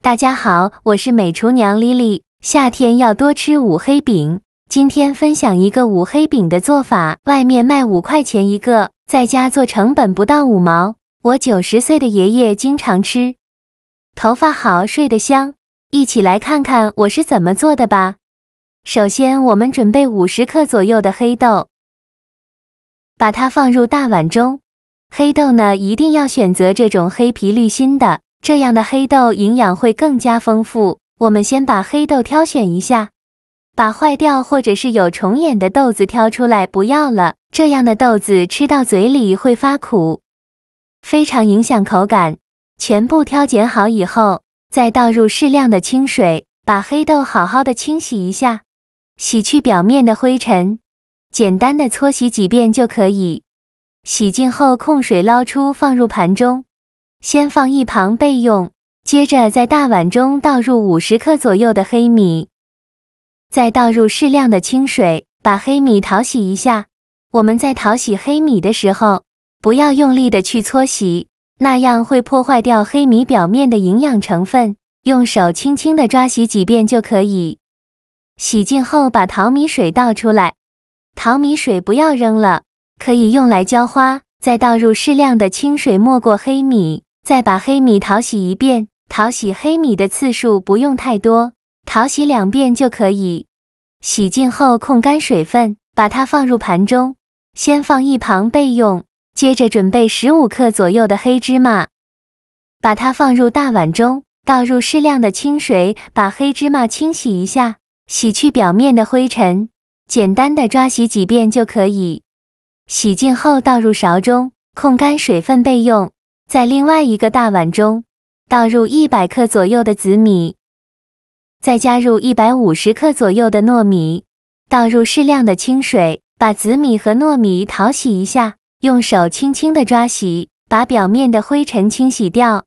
大家好，我是美厨娘丽丽。夏天要多吃五黑饼，今天分享一个五黑饼的做法，外面卖5块钱一个，在家做成本不到5毛。我90岁的爷爷经常吃。头发好，睡得香。一起来看看我是怎么做的吧。首先，我们准备50克左右的黑豆，把它放入大碗中。黑豆呢，一定要选择这种黑皮绿心的。这样的黑豆营养会更加丰富。我们先把黑豆挑选一下，把坏掉或者是有虫眼的豆子挑出来，不要了。这样的豆子吃到嘴里会发苦，非常影响口感。全部挑拣好以后，再倒入适量的清水，把黑豆好好的清洗一下，洗去表面的灰尘，简单的搓洗几遍就可以。洗净后控水捞出，放入盘中。先放一旁备用，接着在大碗中倒入50克左右的黑米，再倒入适量的清水，把黑米淘洗一下。我们在淘洗黑米的时候，不要用力的去搓洗，那样会破坏掉黑米表面的营养成分，用手轻轻的抓洗几遍就可以。洗净后把淘米水倒出来，淘米水不要扔了，可以用来浇花，再倒入适量的清水没过黑米。再把黑米淘洗一遍，淘洗黑米的次数不用太多，淘洗2遍就可以。洗净后控干水分，把它放入盘中，先放一旁备用。接着准备15克左右的黑芝麻，把它放入大碗中，倒入适量的清水，把黑芝麻清洗一下，洗去表面的灰尘，简单的抓洗几遍就可以。洗净后倒入勺中，控干水分备用。在另外一个大碗中，倒入100克左右的紫米，再加入150克左右的糯米，倒入适量的清水，把紫米和糯米淘洗一下，用手轻轻的抓洗，把表面的灰尘清洗掉。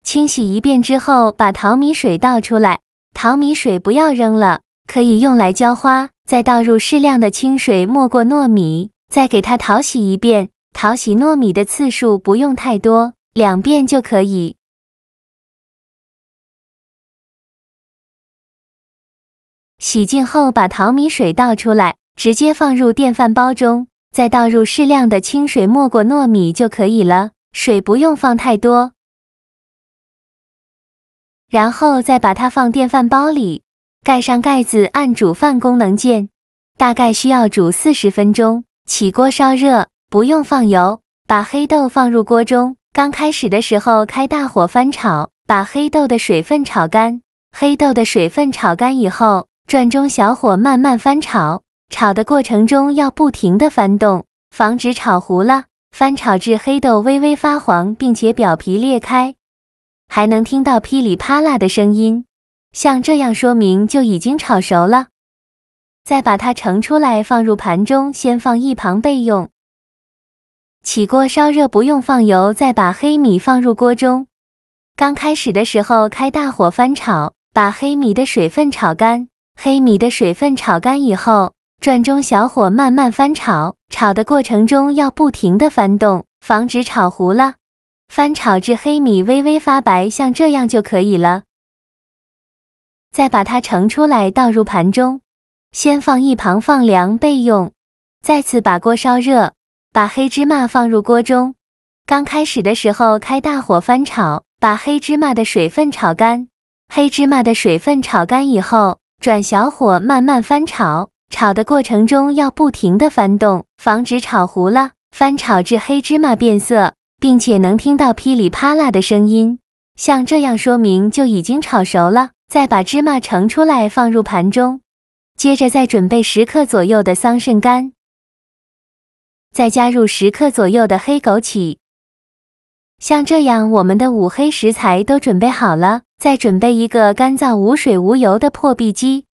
清洗一遍之后，把淘米水倒出来，淘米水不要扔了，可以用来浇花。再倒入适量的清水没过糯米，再给它淘洗一遍。淘洗糯米的次数不用太多，2遍就可以。洗净后把淘米水倒出来，直接放入电饭煲中，再倒入适量的清水没过糯米就可以了，水不用放太多。然后再把它放电饭煲里，盖上盖子，按煮饭功能键，大概需要煮40分钟，起锅烧热。不用放油，把黑豆放入锅中，刚开始的时候开大火翻炒，把黑豆的水分炒干。黑豆的水分炒干以后，转中小火慢慢翻炒，炒的过程中要不停的翻动，防止炒糊了。翻炒至黑豆微微发黄，并且表皮裂开，还能听到噼里啪啦的声音，像这样说明就已经炒熟了。再把它盛出来放入盘中，先放一旁备用。起锅烧热，不用放油，再把黑米放入锅中。刚开始的时候开大火翻炒，把黑米的水分炒干。黑米的水分炒干以后，转中小火慢慢翻炒，炒的过程中要不停的翻动，防止炒糊了。翻炒至黑米微微发白，像这样就可以了。再把它盛出来倒入盘中，先放一旁放凉备用。再次把锅烧热，把黑芝麻放入锅中，刚开始的时候开大火翻炒，把黑芝麻的水分炒干。黑芝麻的水分炒干以后，转小火慢慢翻炒，炒的过程中要不停的翻动，防止炒糊了。翻炒至黑芝麻变色，并且能听到噼里啪啦的声音，像这样说明就已经炒熟了。再把芝麻盛出来放入盘中，接着再准备10克左右的桑葚干。再加入10克左右的黑枸杞，像这样我们的5黑食材都准备好了。再准备一个干燥无水无油的破壁机，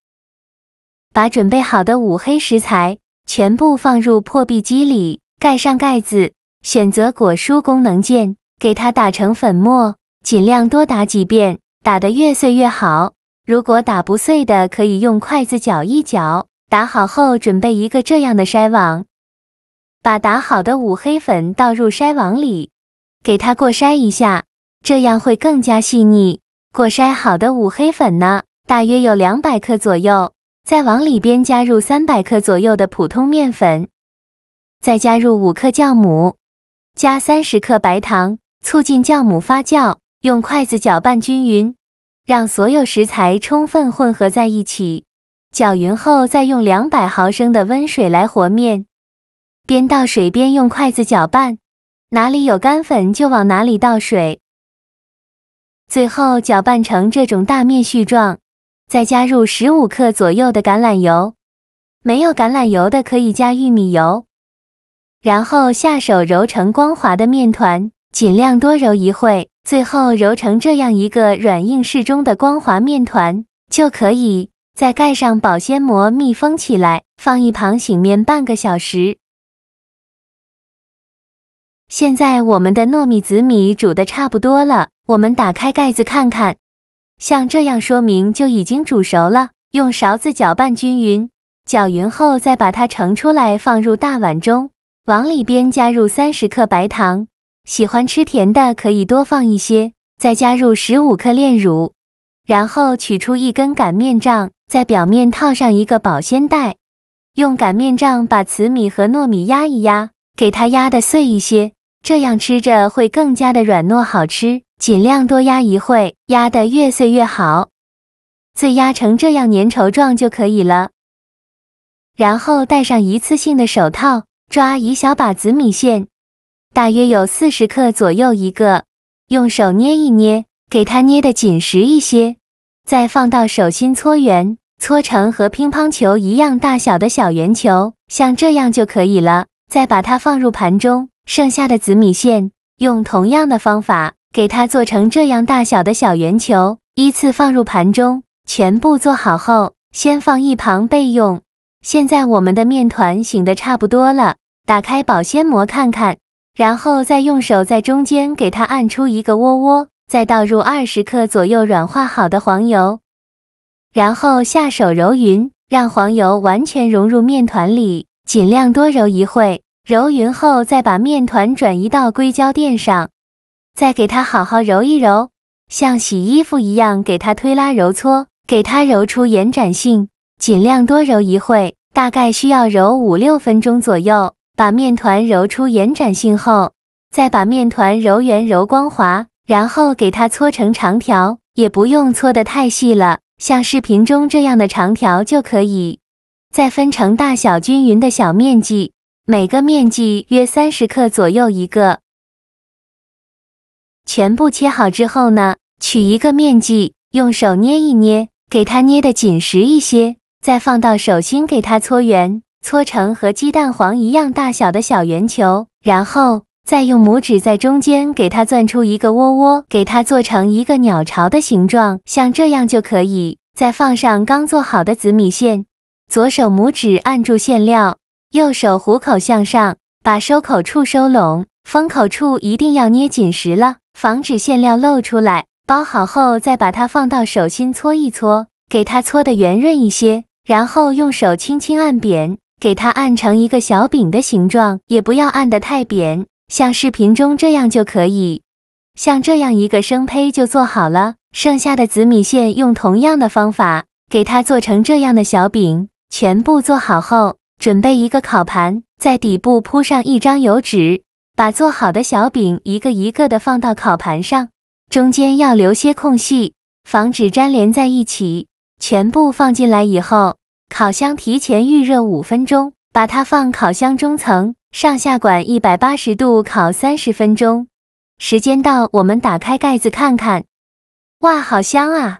把准备好的5黑食材全部放入破壁机里，盖上盖子，选择果蔬功能键，给它打成粉末，尽量多打几遍，打得越碎越好。如果打不碎的，可以用筷子搅一搅。打好后准备一个这样的筛网，把打好的5黑粉倒入筛网里，给它过筛一下，这样会更加细腻。过筛好的五黑粉呢，大约有200克左右，再往里边加入300克左右的普通面粉，再加入5克酵母，加30克白糖，促进酵母发酵，用筷子搅拌均匀，让所有食材充分混合在一起。搅匀后，再用200毫升的温水来和面，边倒水边用筷子搅拌，哪里有干粉就往哪里倒水，最后搅拌成这种大面絮状，再加入15克左右的橄榄油，没有橄榄油的可以加玉米油，然后下手揉成光滑的面团，尽量多揉一会，最后揉成这样一个软硬适中的光滑面团就可以。再盖上保鲜膜密封起来，放一旁醒面半个小时。现在我们的糯米紫米煮的差不多了，我们打开盖子看看，像这样说明就已经煮熟了。用勺子搅拌均匀，搅匀后再把它盛出来，放入大碗中，往里边加入30克白糖，喜欢吃甜的可以多放一些，再加入15克炼乳，然后取出一根擀面杖，在表面套上一个保鲜袋，用擀面杖把紫米和糯米压一压，给它压得碎一些，这样吃着会更加的软糯好吃。尽量多压一会，压得越碎越好，最压成这样粘稠状就可以了。然后戴上一次性的手套，抓一小把紫米线，大约有40克左右一个，用手捏一捏，给它捏得紧实一些，再放到手心搓圆，搓成和乒乓球一样大小的小圆球，像这样就可以了。再把它放入盘中，剩下的紫米线用同样的方法给它做成这样大小的小圆球，依次放入盘中。全部做好后，先放一旁备用。现在我们的面团醒得差不多了，打开保鲜膜看看，然后再用手在中间给它按出一个窝窝，再倒入20克左右软化好的黄油，然后下手揉匀，让黄油完全融入面团里，尽量多揉一会。揉匀后，再把面团转移到硅胶垫上，再给它好好揉一揉，像洗衣服一样给它推拉揉搓，给它揉出延展性，尽量多揉一会，大概需要揉5-6分钟左右。把面团揉出延展性后，再把面团揉圆揉光滑，然后给它搓成长条，也不用搓得太细了，像视频中这样的长条就可以。再分成大小均匀的小面剂，每个面剂约30克左右一个。全部切好之后呢，取一个面剂，用手捏一捏，给它捏得紧实一些，再放到手心给它搓圆，搓成和鸡蛋黄一样大小的小圆球，然后再用拇指在中间给它钻出一个窝窝，给它做成一个鸟巢的形状，像这样就可以。再放上刚做好的紫米线，左手拇指按住馅料，右手虎口向上，把收口处收拢，封口处一定要捏紧实了，防止馅料漏出来。包好后再把它放到手心搓一搓，给它搓得圆润一些，然后用手轻轻按扁，给它按成一个小饼的形状，也不要按得太扁，像视频中这样就可以。像这样一个生胚就做好了，剩下的紫米线用同样的方法给它做成这样的小饼。全部做好后，准备一个烤盘，在底部铺上一张油纸，把做好的小饼一个一个的放到烤盘上，中间要留些空隙，防止粘连在一起。全部放进来以后，烤箱提前预热5分钟，把它放烤箱中层，上下管180度烤30分钟。时间到，我们打开盖子看看，哇，好香啊！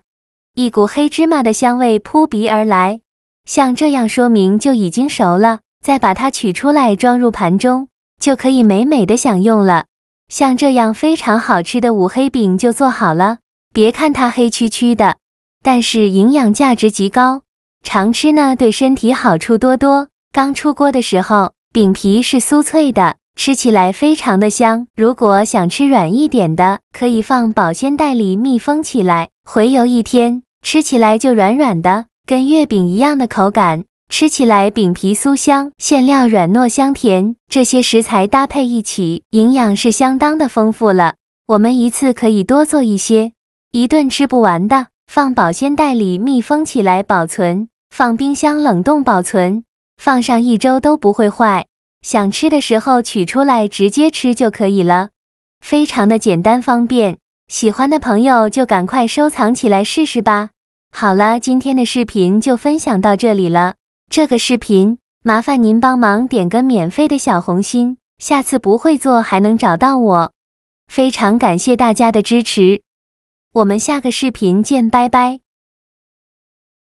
一股黑芝麻的香味扑鼻而来，像这样说明就已经熟了。再把它取出来装入盘中，就可以美美的享用了。像这样非常好吃的五黑饼就做好了，别看它黑黢黢的，但是营养价值极高，常吃呢对身体好处多多。刚出锅的时候，饼皮是酥脆的，吃起来非常的香。如果想吃软一点的，可以放保鲜袋里密封起来，回油1天，吃起来就软软的，跟月饼一样的口感。吃起来饼皮酥香，馅料软糯香甜，这些食材搭配一起，营养是相当的丰富了。我们一次可以多做一些，一顿吃不完的，放保鲜袋里密封起来保存，放冰箱冷冻保存，放上1周都不会坏。想吃的时候取出来直接吃就可以了，非常的简单方便。喜欢的朋友就赶快收藏起来试试吧。好了，今天的视频就分享到这里了。这个视频麻烦您帮忙点个免费的小红心，下次不会做还能找到我。非常感谢大家的支持，我们下个视频见，拜拜。